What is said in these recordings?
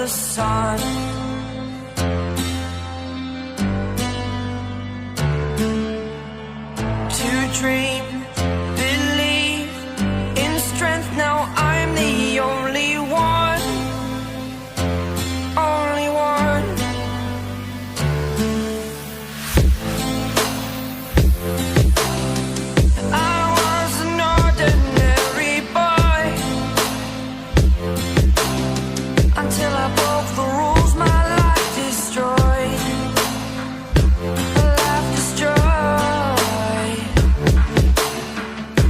the sun. To dream, believe in strength. Now I'm the only one, only one. I was an ordinary boy until I broke the rules. My life destroyed, life destroyed.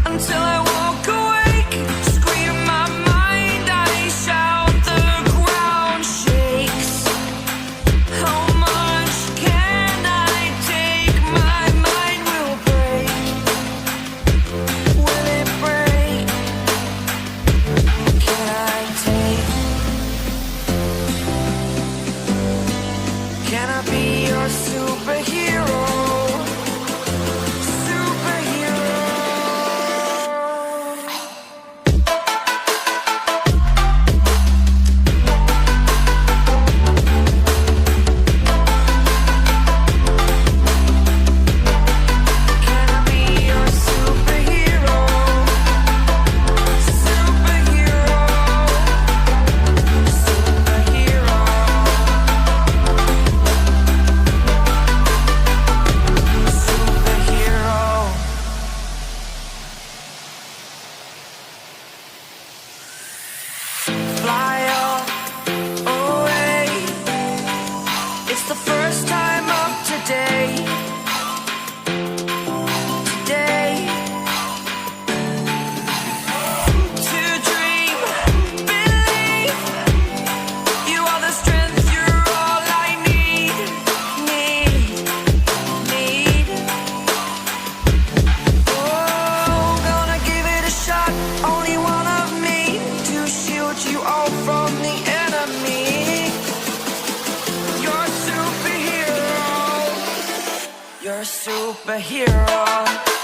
Until I woke awake, scream my mind, I shout, the ground shakes. How much can I take? My mind will break. Will it break? Can I take? Can I be your superhero? Superhero. Can I be your superhero? Superhero. Superhero. Superhero. Fly away. It's the first time of today. Today. To dream, believe. You are the strength, you're all I need. Need. Oh, gonna give it a shot. Only one of me to shield you all from the enemy. You're a superhero. You're a superhero.